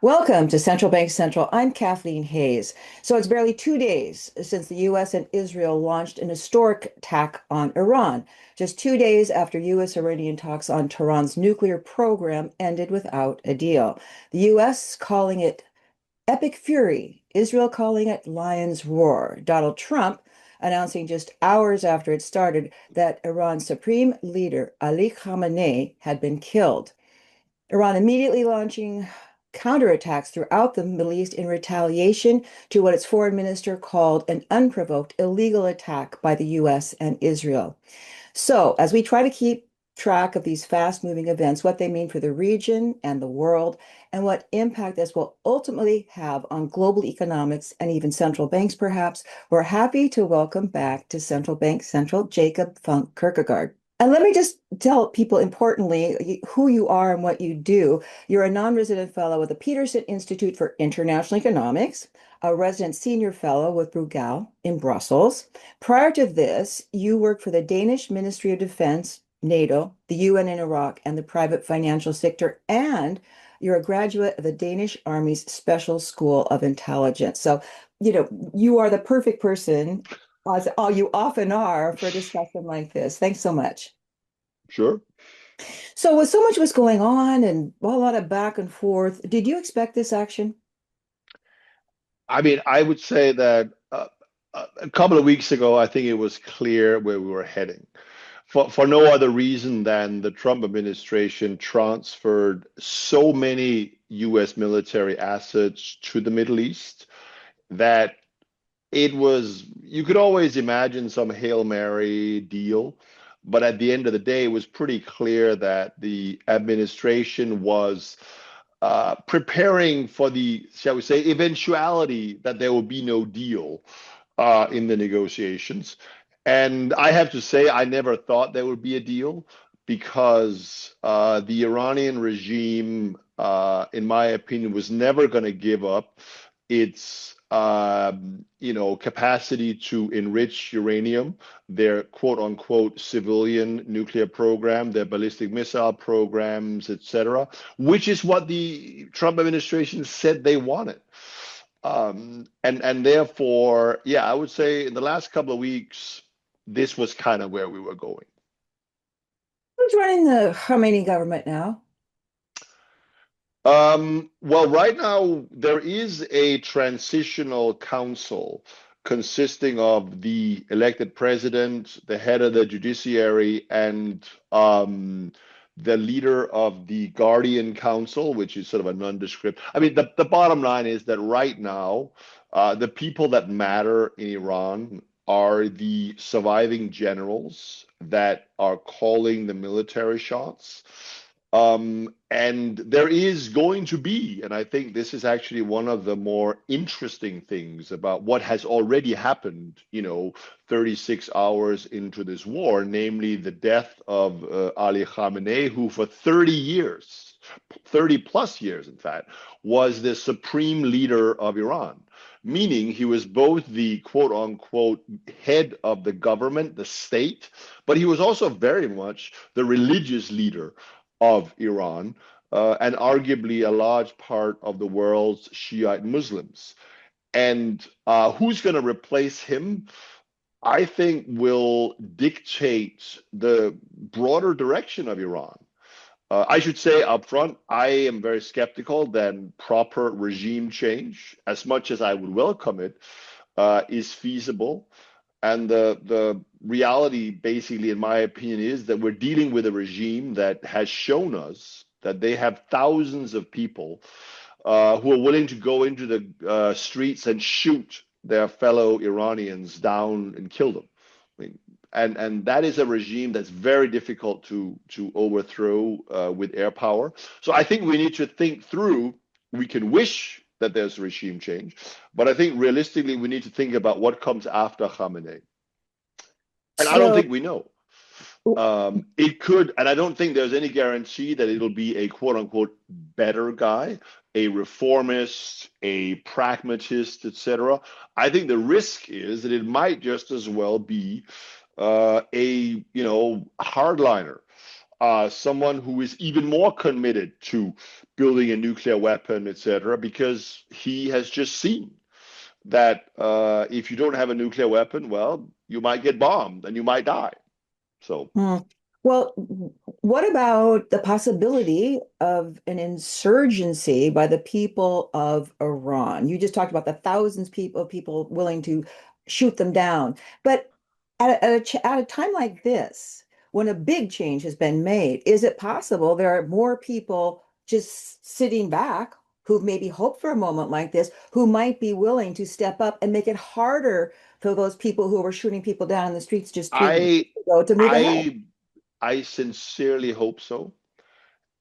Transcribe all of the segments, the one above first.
Welcome to Central Bank Central. I'm Kathleen Hayes. So it's barely 2 days since the US and Israel launched an historic attack on Iran, just 2 days after US Iranian talks on Tehran's nuclear program ended without a deal. The US calling it epic fury, Israel calling it lion's roar. Donald Trump announcing just hours after it started that Iran's supreme leader, Ali Khamenei, had been killed. Iran immediately launching counterattacks throughout the Middle East in retaliation to what its foreign minister called an unprovoked illegal attack by the US and Israel. So, as we try to keep track of these fast-moving events, what they mean for the region and the world, and what impact this will ultimately have on global economics and even central banks, perhaps, we're happy to welcome back to Central Bank Central Jacob Funk Kirkegaard. And let me just tell people importantly who you are and what you do. You're a non-resident fellow with the Peterson Institute for International Economics, a resident senior fellow with Breugel in Brussels. Prior to this, you worked for the Danish Ministry of Defense, NATO, the UN in Iraq, and the private financial sector, and you're a graduate of the Danish Army's Special School of Intelligence. So, you are the perfect person, as all you often are, for a discussion like this. Thanks so much. Sure. So, with so much was going on and a lot of back and forth, did you expect this action? I mean, I would say that a couple of weeks ago, I think it was clear where we were heading. For no other reason than the Trump administration transferred so many US military assets to the Middle East that you could always imagine some Hail Mary deal. But at the end of the day, it was pretty clear that the administration was preparing for the, shall we say, eventuality that there will be no deal in the negotiations. And I have to say, I never thought there would be a deal because the Iranian regime, in my opinion, was never going to give up its capacity to enrich uranium, their quote unquote civilian nuclear program, their ballistic missile programs, etc., which is what the Trump administration said they wanted. And therefore, yeah, I would say in the last couple of weeks, this was kind of where we were going. Who's running the Khomeini government now? Well, right now there is a transitional council consisting of the elected president, the head of the judiciary, and the leader of the Guardian Council, which is sort of a nondescript. I mean, the bottom line is that right now, the people that matter in Iran are the surviving generals that are calling the military shots. And there is going to be, and I think this is actually one of the more interesting things about what has already happened, 36 hours into this war, namely the death of Ali Khamenei, who for 30 years, 30 plus years, in fact, was the supreme leader of Iran. Meaning he was both the quote unquote head of the government, the state, but he was also very much the religious leader of Iran, and arguably a large part of the world's Shiite Muslims. And who's going to replace him, I think, will dictate the broader direction of Iran. I should say up front, I am very skeptical that proper regime change, as much as I would welcome it, is feasible. And the reality, basically, in my opinion, is that we're dealing with a regime that has shown us that they have thousands of people who are willing to go into the streets and shoot their fellow Iranians down and kill them. I mean, and that is a regime that's very difficult to overthrow with air power. So I think we need to think through. We can wish that there's a regime change, but I think realistically we need to think about what comes after Khamenei. And I don't So, think we know. It could, and I don't think there's any guarantee that it'll be a quote unquote better guy, a reformist, a pragmatist, etc. I think the risk is that it might just as well be a hardliner. someone who is even more committed to building a nuclear weapon, etc., because he has just seen that if you don't have a nuclear weapon, well, you might get bombed and you might die. So Hmm. Well, what about the possibility of an insurgency by the people of Iran? You just talked about the thousands of people willing to shoot them down. But at a time like this, when a big change has been made, is it possible there are more people just sitting back who maybe hope for a moment like this, who might be willing to step up and make it harder for those people who were shooting people down in the streets just 3 weeks I ago to move ahead? I I sincerely hope so.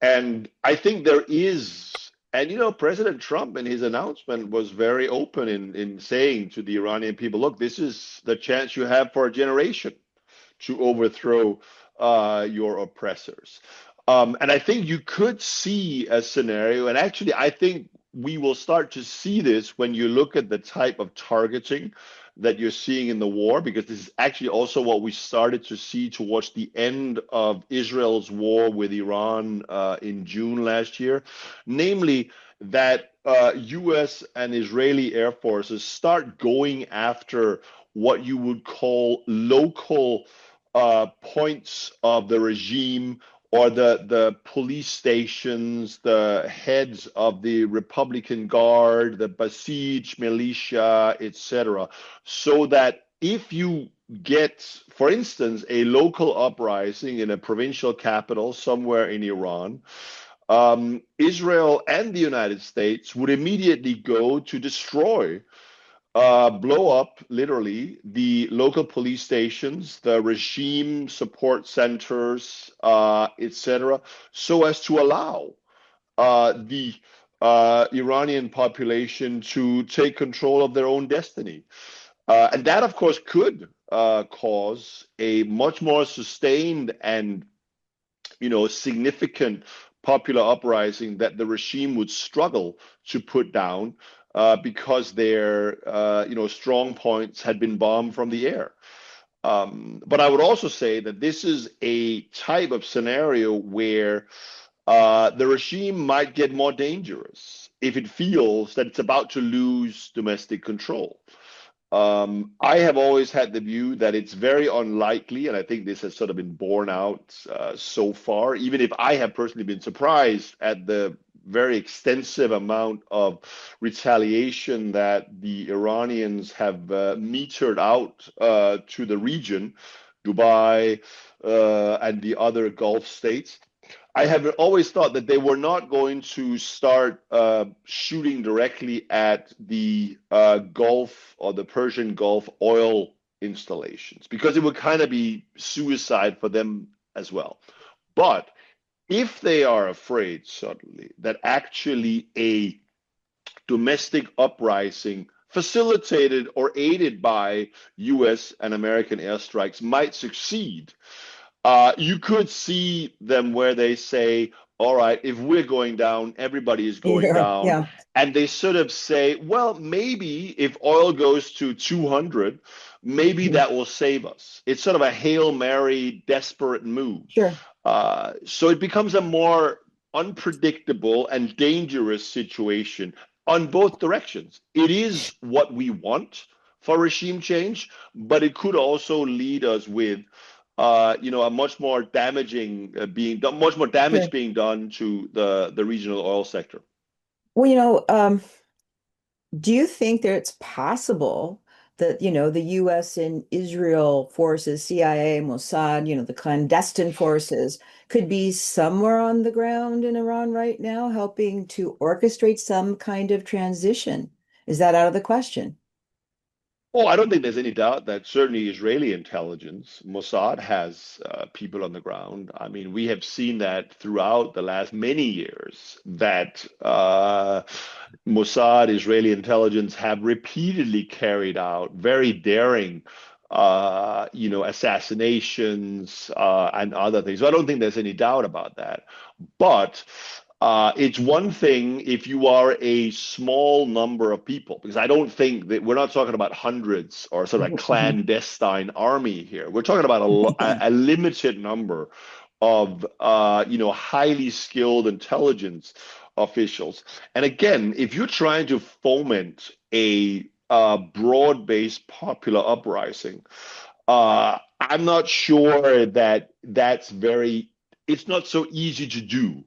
And I think there is, and President Trump in his announcement was very open in saying to the Iranian people, look, this is the chance you have for a generation to overthrow your oppressors. And I think you could see a scenario, and actually, I think we will start to see this when you look at the type of targeting that you're seeing in the war, because this is actually also what we started to see towards the end of Israel's war with Iran in June last year, namely that US and Israeli air forces start going after what you would call local points of the regime or the police stations, the heads of the Republican Guard, the Basij militia, etc., so that if you get, for instance, a local uprising in a provincial capital somewhere in Iran, Israel and the United States would immediately go to destroy blow up literally the local police stations, the regime support centers, etc., so as to allow the Iranian population to take control of their own destiny. And that, of course, could cause a much more sustained and significant popular uprising that the regime would struggle to put down because their strong points had been bombed from the air. But I would also say that this is a type of scenario where the regime might get more dangerous if it feels that it's about to lose domestic control. I have always had the view that it's very unlikely, and I think this has sort of been borne out so far, even if I have personally been surprised at the very extensive amount of retaliation that the Iranians have metered out to the region, Dubai, and the other Gulf states. I have always thought that they were not going to start shooting directly at the Gulf or the Persian Gulf oil installations because it would kind of be suicide for them as well. But if they are afraid suddenly that actually a domestic uprising facilitated or aided by US and American airstrikes might succeed, you could see them where they say, all right, if we're going down, everybody is going Yeah, down. yeah, And they sort of say, well, maybe if oil goes to 200, maybe mhm, that will save us. It's sort of a Hail Mary desperate move. sure. So it becomes a more unpredictable and dangerous situation on both directions. It is what we want for regime change, but it could also lead us with a much more damaging being done, much more damage Sure. being done to the regional oil sector. Well, do you think that it's possible that, the US and Israel forces, CIA, Mossad, the clandestine forces could be somewhere on the ground in Iran right now, helping to orchestrate some kind of transition? Is that out of the question? Oh, I don't think there's any doubt that certainly Israeli intelligence, Mossad has people on the ground. I mean, we have seen that throughout the last many years that Mossad, Israeli intelligence have repeatedly carried out very daring, assassinations and other things. So I don't think there's any doubt about that. But it's one thing if you are a small number of people, because I don't think that we're not talking about hundreds or sort of a Mhm, mhm. clandestine army here. We're talking about a limited number of highly skilled intelligence officials. And again, if you're trying to foment a broad-based popular uprising, I'm not sure that it's not so easy to do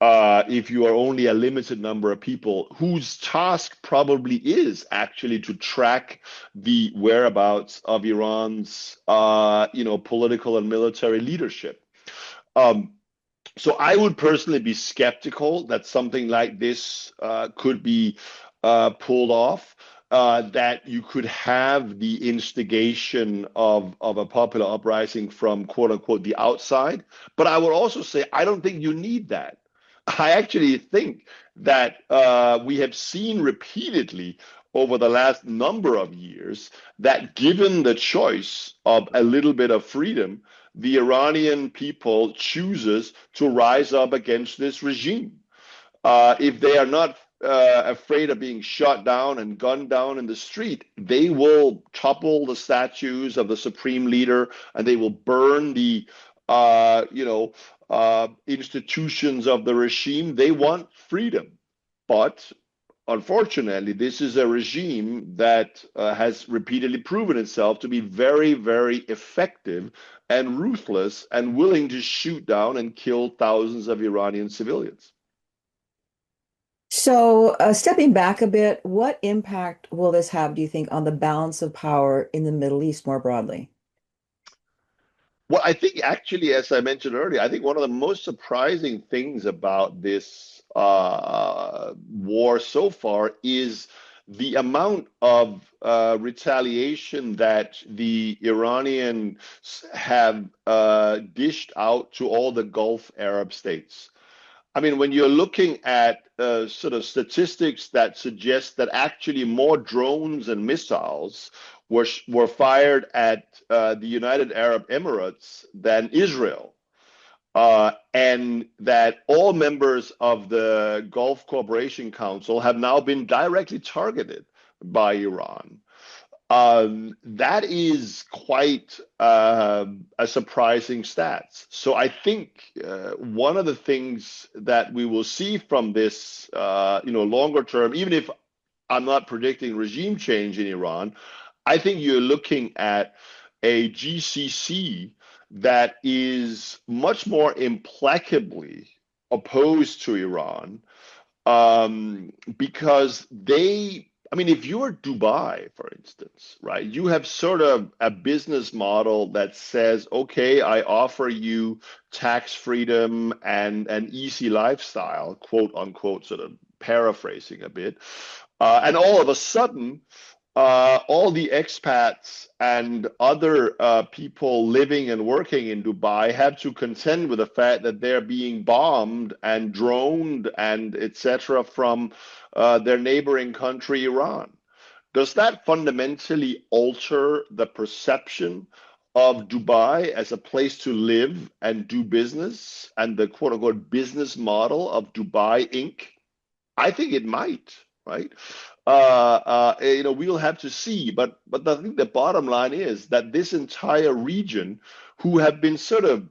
if you are only a limited number of people whose task probably is actually to track the whereabouts of Iran's, political and military leadership. Um, so I would personally be skeptical that something like this could be pulled off. That you could have the instigation of a popular uprising from quote unquote the outside. But I would also say I don't think you need that. I actually think that we have seen repeatedly over the last number of years that given the choice of a little bit of freedom, the Iranian people chooses to rise up against this regime. If they are not afraid of being shot down and gunned down in the street, they will topple the statues of the supreme leader and they will burn the, institutions of the regime. They want freedom, but unfortunately, this is a regime that has repeatedly proven itself to be very, very effective and ruthless and willing to shoot down and kill thousands of Iranian civilians. So, stepping back a bit, what impact will this have, do you think, on the balance of power in the Middle East more broadly? Well, I think actually, as I mentioned earlier, I think one of the most surprising things about this war so far is the amount of retaliation that the Iranians have dished out to all the Gulf Arab states. I mean, when you're looking at sort of statistics that suggest that actually more drones and missiles were fired at the United Arab Emirates than Israel, and that all members of the Gulf Cooperation Council have now been directly targeted by Iran. That is quite a surprising stats. So I think one of the things that we will see from this, longer term, even if I'm not predicting regime change in Iran, I think you're looking at a GCC that is much more implacably opposed to Iran because I mean, if you're Dubai, for instance, right, you have sort of a business model that says, okay, I offer you tax freedom and an easy lifestyle, quote unquote, sort of paraphrasing a bit. And all of a sudden, all the expats and other people living and working in Dubai have to contend with the fact that they're being bombed and droned and etc. from their neighboring country, Iran. Does that fundamentally alter the perception of Dubai as a place to live and do business and the quote unquote business model of Dubai Inc.? I think it might, right? We'll have to see, but I think the bottom line is that this entire region, who have been sort of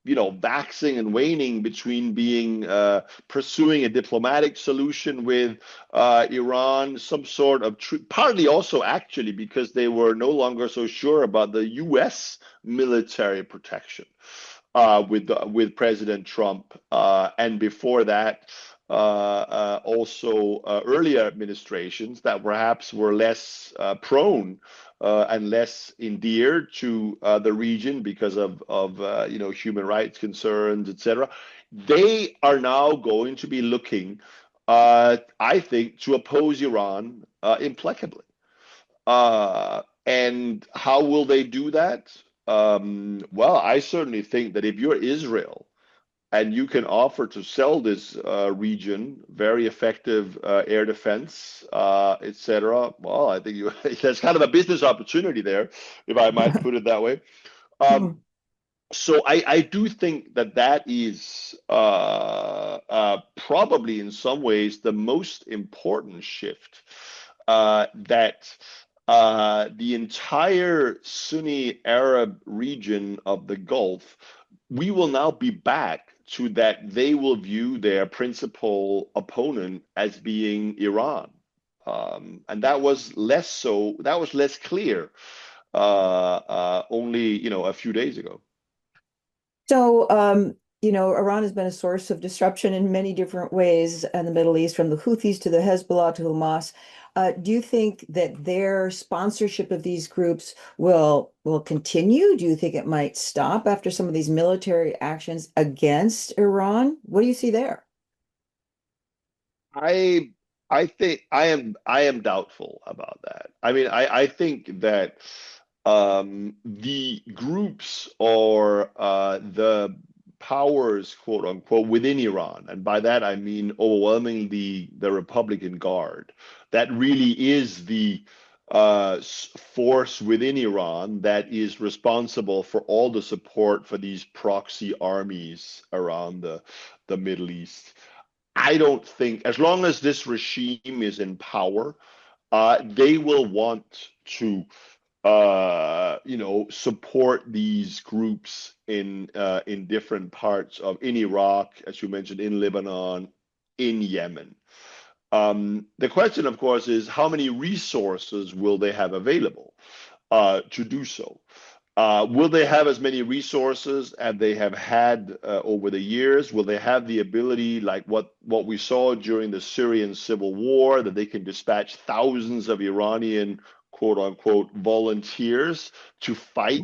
waxing and waning between being pursuing a diplomatic solution with Iran, some sort of partly also actually because they were no longer so sure about the U.S. military protection with President Trump, and before that. Also earlier administrations that perhaps were less prone and less endeared to the region because of human rights concerns, etc. They are now going to be looking, I think, to oppose Iran implacably. And how will they do that? Well, I certainly think that if you're Israel and you can offer to sell this region very effective air defense, etc. Well, I think there's kind of a business opportunity there, if I might put it that way. Um, so I do think that that is probably in some ways the most important shift that the entire Sunni Arab region of the Gulf we will now be back to that they will view their principal opponent as being Iran. And that was less so, that was less clear only, a few days ago. So, Iran has been a source of disruption in many different ways in the Middle East, from the Houthis to the Hezbollah to Hamas. Do you think that their sponsorship of these groups will continue? Do you think it might stop after some of these military actions against Iran? What do you see there? I I think I am doubtful about that. I mean, I think that the groups or the powers, quote unquote, within Iran, and by that I mean overwhelmingly the Republican Guard, that really is the force within Iran that is responsible for all the support for these proxy armies around the Middle East. I don't think, as long as this regime is in power, they will want to, support these groups in different parts of in Iraq, as you mentioned, in Lebanon, in Yemen. The question, of course, is how many resources will they have available to do so? Will they have as many resources as they have had over the years? Will they have the ability, like what we saw during the Syrian civil war, that they can dispatch thousands of Iranian quote unquote volunteers to fight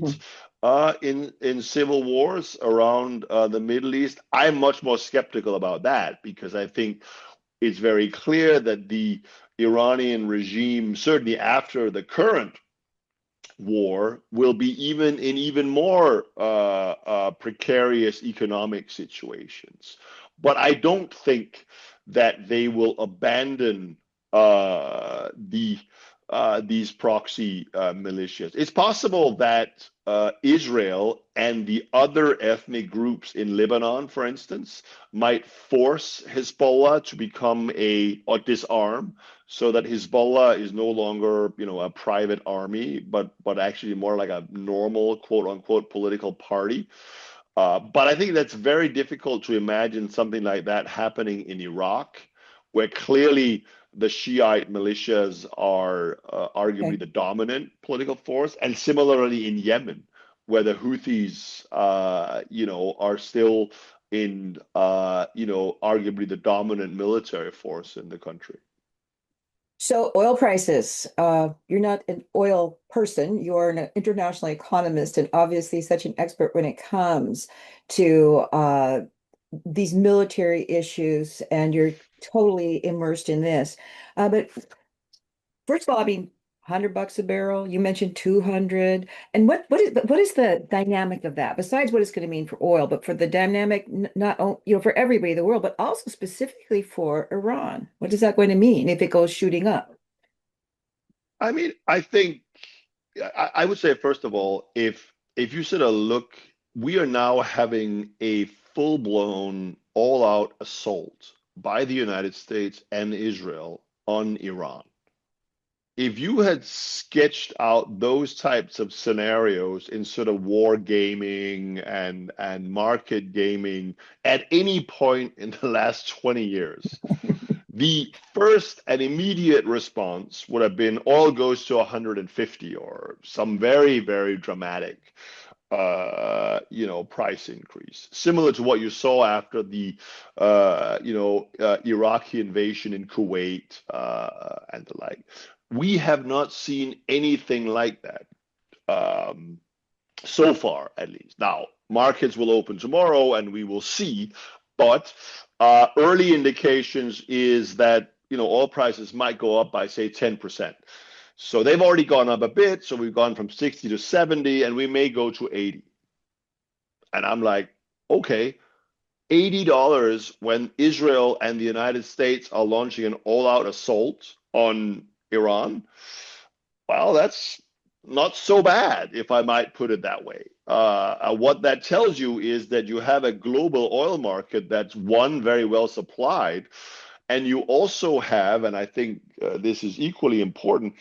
Mhm. in civil wars around the Middle East? I'm much more skeptical about that because I think it's very clear that the Iranian regime, certainly after the current war, will be even more precarious economic situations. But I don't think that they will abandon these proxy militias. It's possible that Israel and the other ethnic groups in Lebanon, for instance, might force Hezbollah to become or disarm, so that Hezbollah is no longer, a private army, but actually more like a normal, quote unquote, political party. But I think that's very difficult to imagine something like that happening in Iraq, where clearly the Shiite militias are arguably Okay. the dominant political force, and similarly in Yemen, where the Houthis, are still in, arguably the dominant military force in the country. So oil prices, you're not an oil person, you're an international economist and obviously such an expert when it comes to these military issues, and you're totally immersed in this. But first of all, I mean, $100 a barrel, you mentioned 200. And what is the dynamic of that, besides what it's going to mean for oil, but for the dynamic, not for everybody in the world, but also specifically for Iran? What is that going to mean if it goes shooting up? I mean, I think I would say first of all, if you sort of look, we are now having a full-blown, all-out assault by the United States and Israel on Iran. If you had sketched out those types of scenarios in sort of war gaming and market gaming at any point in the last 20 years, the first and immediate response would have been oil goes to 150 or some very, very dramatic, price increase, similar to what you saw after the, Iraqi invasion in Kuwait and the like. We have not seen anything like that so far, at least. Now, markets will open tomorrow, and we will see. But early indications is that oil prices might go up by say 10%. So they've already gone up a bit. So we've gone from 60 to 70, and we may go to 80. And I'm like, okay, $80 when Israel and the United States are launching an all-out assault on Iran. Well, that's not so bad, if I might put it that way. What that tells you is that you have a global oil market that's one, very well supplied, and you also have, and I think this is equally important,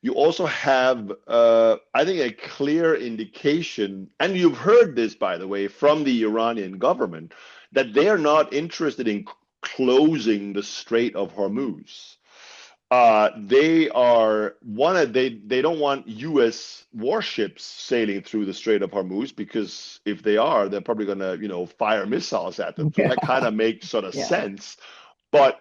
you also have, I think, a clear indication, and you've heard this, by the way, from the Iranian government, that they are not interested in closing the Strait of Hormuz. They are they don't want U.S. warships sailing through the Strait of Hormuz because if they are, they're probably going to, fire missiles at them. So Yeah. that kind of makes sort of Yeah. sense. But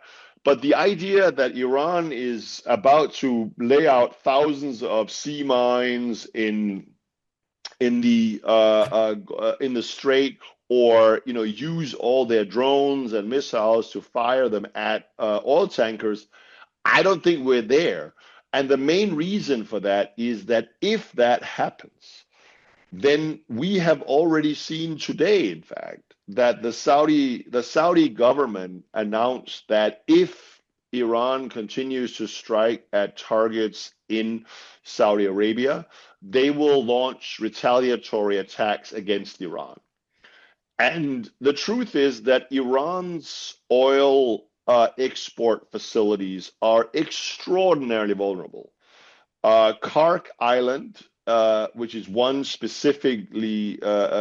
the idea that Iran is about to lay out thousands of sea mines in the strait, or use all their drones and missiles to fire them at oil tankers, I don't think we're there. And the main reason for that is that if that happens, then we have already seen today, in fact, that the Saudi government announced that if Iran continues to strike at targets in Saudi Arabia, they will launch retaliatory attacks against Iran. And the truth is that Iran's oil export facilities are extraordinarily vulnerable. Kark Island, which is one specifically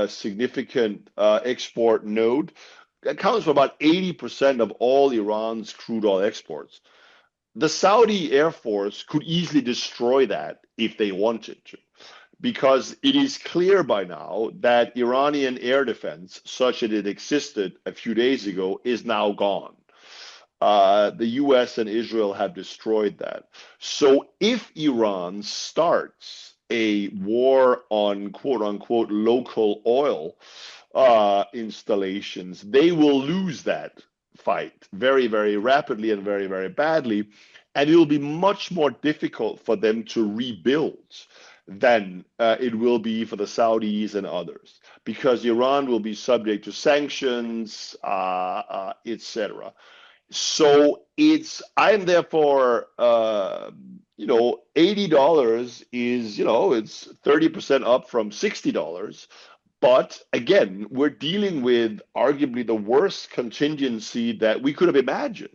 significant export node, accounts for about 80% of all Iran's crude oil exports. The Saudi Air Force could easily destroy that if they wanted to, because it is clear by now that Iranian air defense, such as it existed a few days ago, is now gone. The US and Israel have destroyed that. So if Iran starts a war on quote unquote local oil installations, they will lose that fight very, very rapidly and very, very badly. And it will be much more difficult for them to rebuild than it will be for the Saudis and others, because Iran will be subject to sanctions, etc. So I'm therefore, $80 is, it's 30% up from $60. But again, we're dealing with arguably the worst contingency that we could have imagined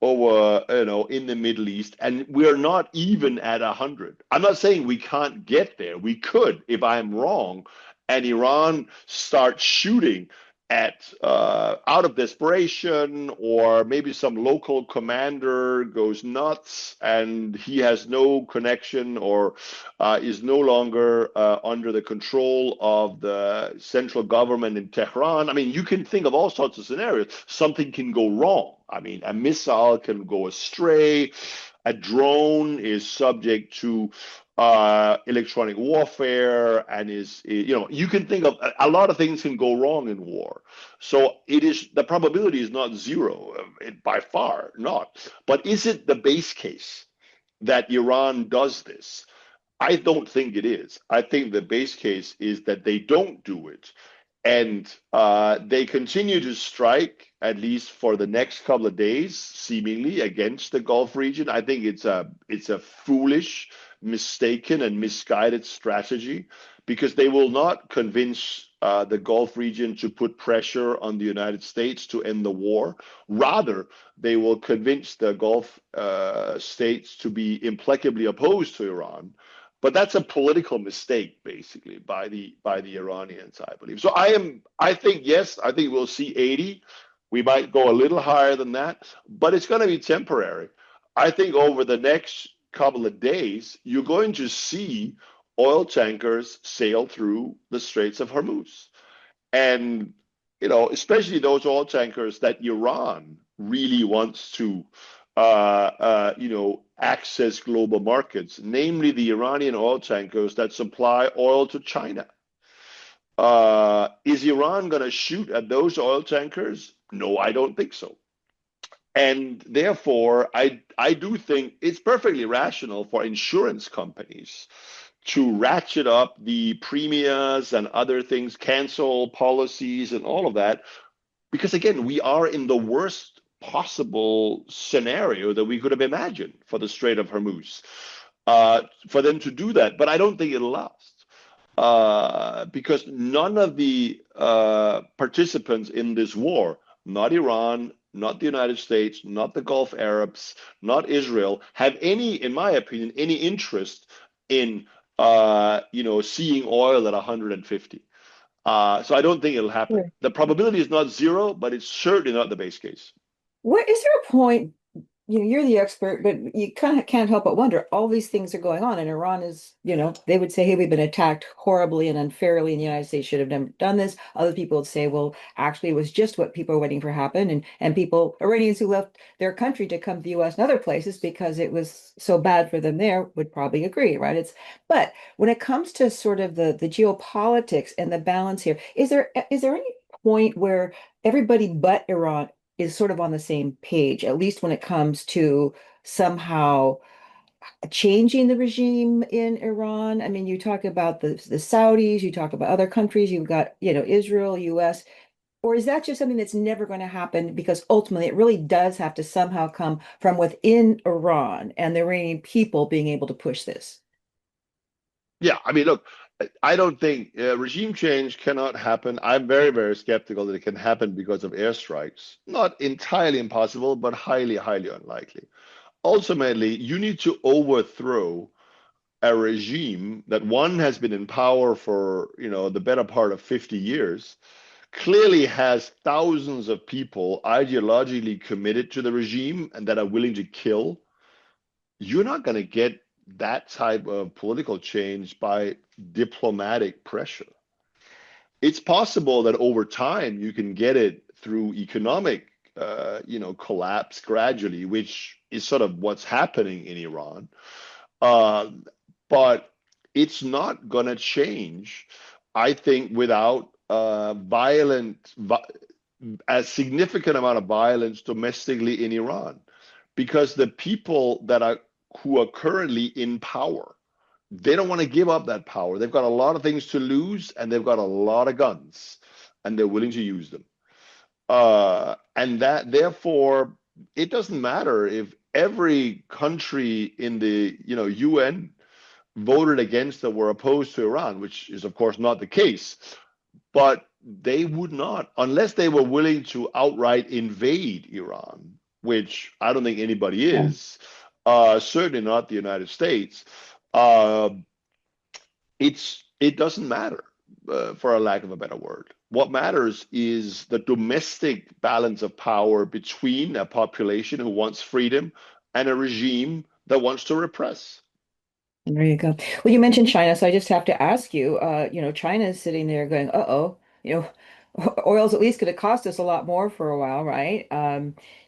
over, in the Middle East, and we're not even at 100. I'm not saying we can't get there. We could, if I'm wrong, and Iran starts shooting at out of desperation, or maybe some local commander goes nuts and he has no connection, or is no longer under the control of the central government in Tehran. I mean, you can think of all sorts of scenarios. Something can go wrong. I mean, a missile can go astray. A drone is subject to electronic warfare, and you can think of a lot of things can go wrong in war. So the probability is not zero, by far not. But is it the base case that Iran does this? I don't think it is. I think the base case is that they don't do it, and they continue to strike, at least for the next couple of days, seemingly against the Gulf region. I think it's a foolish, mistaken, and misguided strategy, because they will not convince the Gulf region to put pressure on the United States to end the war. Rather, they will convince the Gulf states to be implacably opposed to Iran. But that's a political mistake, basically, by the Iranians, I believe. So I think, yes, I think we'll see 80. We might go a little higher than that, but it's going to be temporary. I think over the next couple of days, you're going to see oil tankers sail through the Straits of Hormuz. And, especially those oil tankers that Iran really wants to access global markets, namely the Iranian oil tankers that supply oil to China. Is Iran going to shoot at those oil tankers? No, I don't think so. And therefore, I do think it's perfectly rational for insurance companies to ratchet up the premiums and other things, cancel policies and all of that, because again, we are in the worst possible scenario that we could have imagined for the Strait of Hormuz, for them to do that. But I don't think it'll last, because none of the participants in this war, not Iran, not the United States, not the Gulf Arabs, not Israel, have any, in my opinion, any interest in seeing oil at 150. So I don't think it'll happen. Sure. The probability is not zero, but it's certainly not the base case. What is there a point? You're the expert, but you kind of can't help but wonder. All these things are going on, and Iran is, they would say, hey, we've been attacked horribly and unfairly, and the United States should have never done this. Other people would say, well, actually, it was just what people are waiting for happen, and people, Iranians who left their country to come to the U.S. and other places because it was so bad for them there would probably agree, right? But when it comes to sort of the geopolitics and the balance here, is there any point where everybody but Iran is sort of on the same page, at least when it comes to somehow changing the regime in Iran? I mean, you talk about the Saudis, you talk about other countries, you've got, Israel, US, or is that just something that's never going to happen because ultimately it really does have to somehow come from within Iran and the Iranian people being able to push this? Yeah, I mean, look, I don't think regime change cannot happen. I'm very, very skeptical that it can happen because of airstrikes. Not entirely impossible, but highly, highly unlikely. Ultimately, you need to overthrow a regime that one has been in power for, the better part of 50 years, clearly has thousands of people ideologically committed to the regime and that are willing to kill. You're not going to get that type of political change by diplomatic pressure. It's possible that over time you can get it through economic, collapse gradually, which is sort of what's happening in Iran. Uh, but it's not going to change, I think, without a significant amount of violence domestically in Iran, because the people who are currently in power, they don't want to give up that power. They've got a lot of things to lose, and they've got a lot of guns, and they're willing to use them. And that, therefore, it doesn't matter if every country in the UN voted against or were opposed to Iran, which is of course not the case. But they would not, unless they were willing to outright invade Iran, which I don't think anybody Yeah. is, certainly not the United States. Uh, it doesn't matter, for a lack of a better word. What matters is the domestic balance of power between a population who wants freedom and a regime that wants to repress. There you go. Well, you mentioned China, so I just have to ask you, China is sitting there going, uh-oh, oil's at least going to cost us a lot more for a while, right?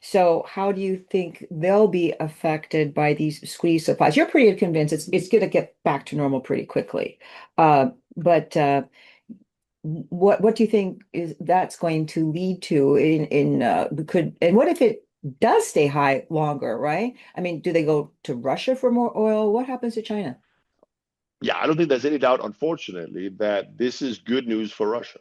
So how do you think they'll be affected by these squeeze supplies? You're pretty convinced it's going to get back to normal pretty quickly. But what do you think is that's going to lead to and what if it does stay high longer, right? I mean, do they go to Russia for more oil? What happens to China? Yeah, I don't think there's any doubt, unfortunately, that this is good news for Russia.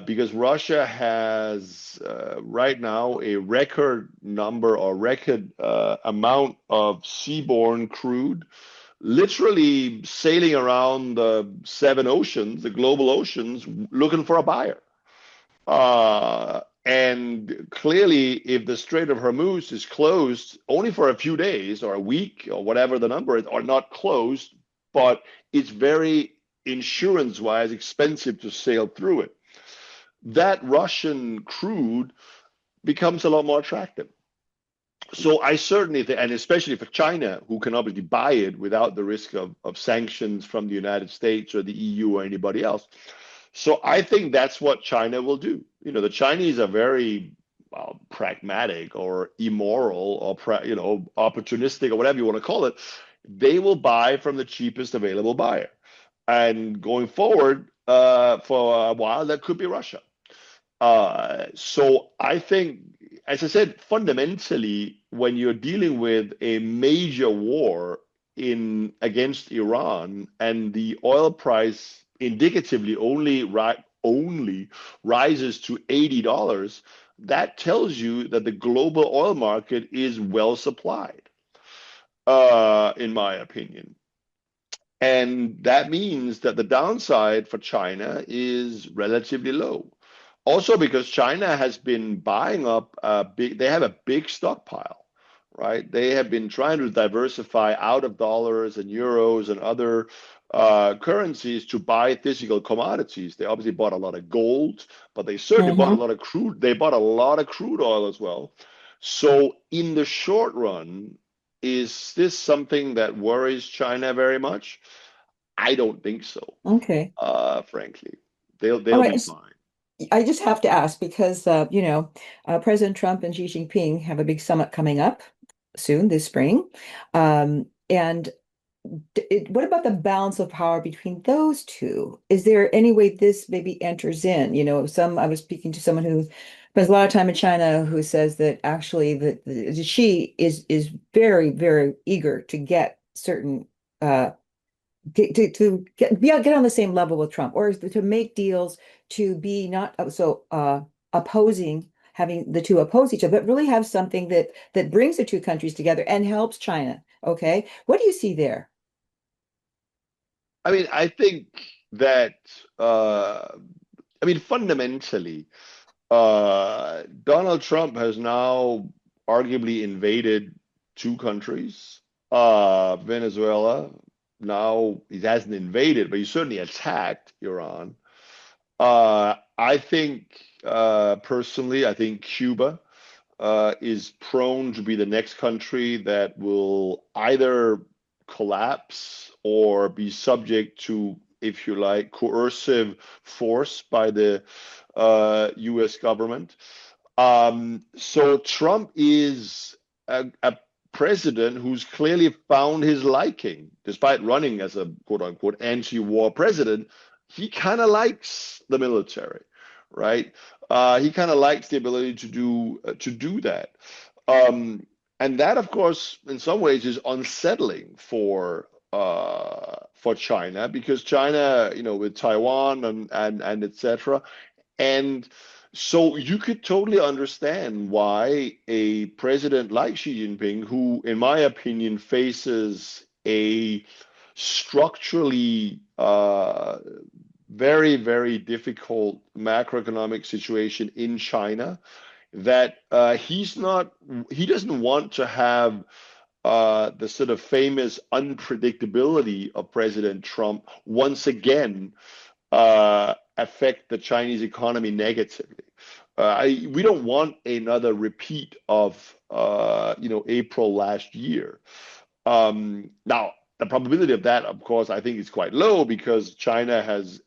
Because Russia has right now a record number or record amount of seaborne crude, literally sailing around the seven oceans, the global oceans, looking for a buyer. And clearly, if the Strait of Hormuz is closed only for a few days or a week or whatever the number is, or not closed, but it's very insurance-wise expensive to sail through it, that Russian crude becomes a lot more attractive. So I certainly think, and especially for China, who can obviously buy it without the risk of sanctions from the United States or the EU or anybody else. So I think that's what China will do. The Chinese are very pragmatic or immoral or opportunistic or whatever you want to call it. They will buy from the cheapest available buyer. And going forward, for a while, that could be Russia. So I think, as I said, fundamentally, when you're dealing with a major war in against Iran and the oil price indicatively only rises to $80, that tells you that the global oil market is well supplied, in my opinion. And that means that the downside for China is relatively low. Also because China has been buying up they have a big stockpile, right? They have been trying to diversify out of dollars and euros and other currencies to buy physical commodities. They obviously bought a lot of gold, but they certainly bought a Hmm. lot of crude. They bought a lot of crude oil as well. So in the short run, is this something that worries China very much? I don't think so, Okay. frankly. All They'll right. be fine. I just have to ask because, President Trump and Xi Jinping have a big summit coming up soon this spring. And what about the balance of power between those two? Is there any way this maybe enters in? I was speaking to someone who spends a lot of time in China who says that actually the Xi is very, very eager to get certain to get on the same level with Trump, or to make deals to be not so opposing, having the two oppose each other, but really have something that brings the two countries together and helps China. Okay, what do you see there? I mean, I think that uh, fundamentally, Donald Trump has now arguably invaded two countries. Venezuela, now he hasn't invaded, but he certainly attacked Iran. I think, personally, I think Cuba is prone to be the next country that will either collapse or be subject to, if you like, coercive force by the US government. So Trump is a president who's clearly found his liking, despite running as a quote unquote anti-war president. He kind of likes the military, right? He kind of likes the ability to do that. And that, of course, in some ways, is unsettling for China because China, with Taiwan and etc. And so you could totally understand why a president like Xi Jinping, who, in my opinion, faces a structurally very, very difficult macroeconomic situation in China, that he doesn't want to have the sort of famous unpredictability of President Trump once again affect the Chinese economy negatively. We don't want another repeat of April last year. Now, the probability of that, of course, I think is quite low because China has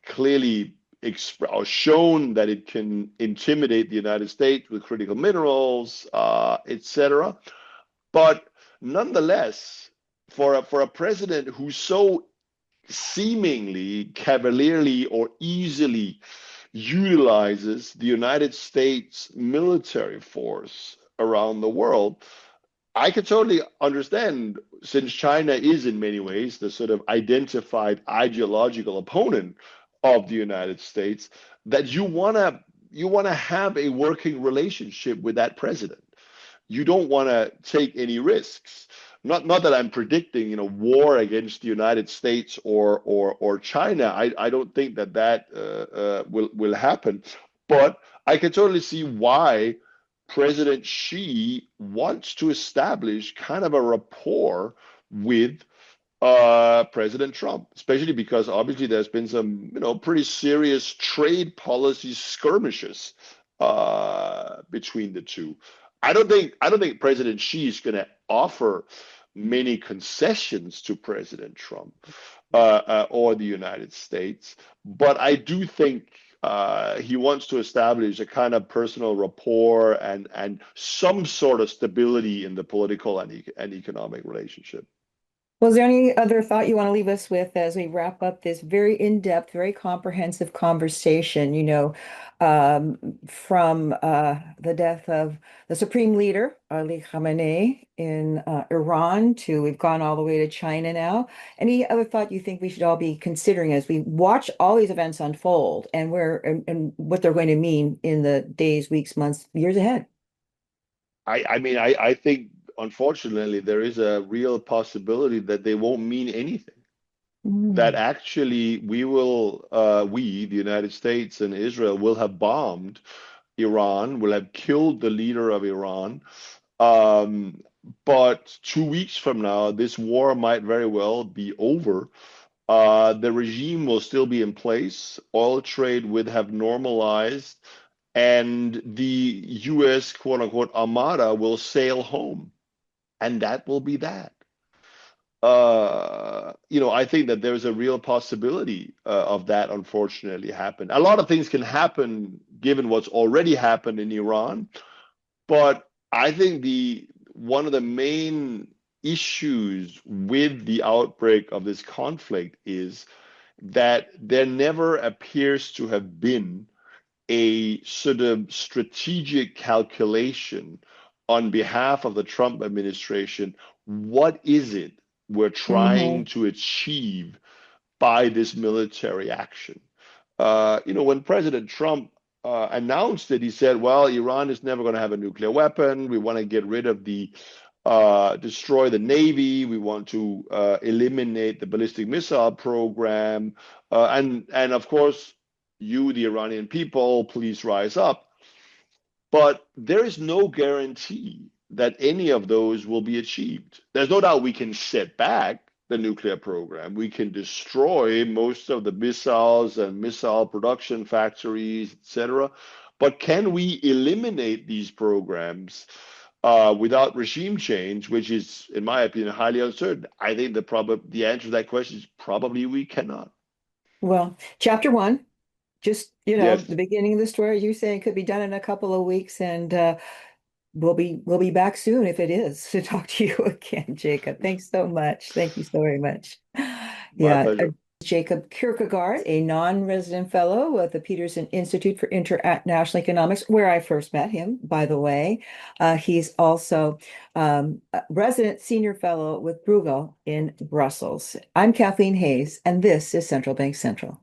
clearly or shown that it can intimidate the United States with critical minerals, etc. But nonetheless, for a president who's so seemingly cavalierly or easily utilizes the United States military force around the world, I can totally understand, since China is in many ways the sort of identified ideological opponent of the United States, that you wanna have a working relationship with that president. You don't want to take any risks. Not that I'm predicting, war against the United States or China. I don't think that will happen. But I can totally see why President Xi wants to establish kind of a rapport with President Trump, especially because obviously there's been some, pretty serious trade policy skirmishes between the two. I don't think President Xi is going to offer many concessions to President Trump or the United States, but I do think he wants to establish a kind of personal rapport and some sort of stability in the political and economic relationship. Was there any other thought you want to leave us with as we wrap up this very in-depth, very comprehensive conversation, from the death of the supreme leader, Ali Khamenei, in Iran, to we've gone all the way to China now. Any other thought you think we should all be considering as we watch all these events unfold and what they're going to mean in the days, weeks, months, years ahead? I think unfortunately there is a real possibility that they won't mean anything. that Mm. actually we, the United States and Israel, will have bombed Iran, will have killed the leader of Iran. Um, but 2 weeks from now, this war might very well be over. The regime will still be in place. Oil trade would have normalized, and the U.S. quote unquote armada will sail home, and that will be that. I think that there's a real possibility of that unfortunately happen. A lot of things can happen given what's already happened in Iran, but I think the one of the main issues with the outbreak of this conflict is that there never appears to have been a sort of strategic calculation on behalf of the Trump administration. What is it we're trying Hmm. to achieve by this military action? When President Trump announced it, he said, well, Iran is never going to have a nuclear weapon. We want to get rid of destroy the Navy. We want to eliminate the ballistic missile program. And of course, you, the Iranian people, please rise up. But there is no guarantee that any of those will be achieved. There's no doubt we can set back the nuclear program. We can destroy most of the missiles and missile production factories, etc. But can we eliminate these programs without regime change, which is, in my opinion, highly uncertain? I think the answer to that question is probably we cannot. Well, chapter one, just, the Yes, beginning of the story, you saying could be done in a couple of weeks, and we'll be back soon if it is to talk to you again, Jacob. Thanks so much. Thank you so very much. my Yeah, pleasure. Jacob Kirkegaard, a non-resident fellow at the Peterson Institute for International Economics, where I first met him, by the way. He's also a resident senior fellow with Breugel in Brussels. I'm Kathleen Hayes, and this is Central Bank Central.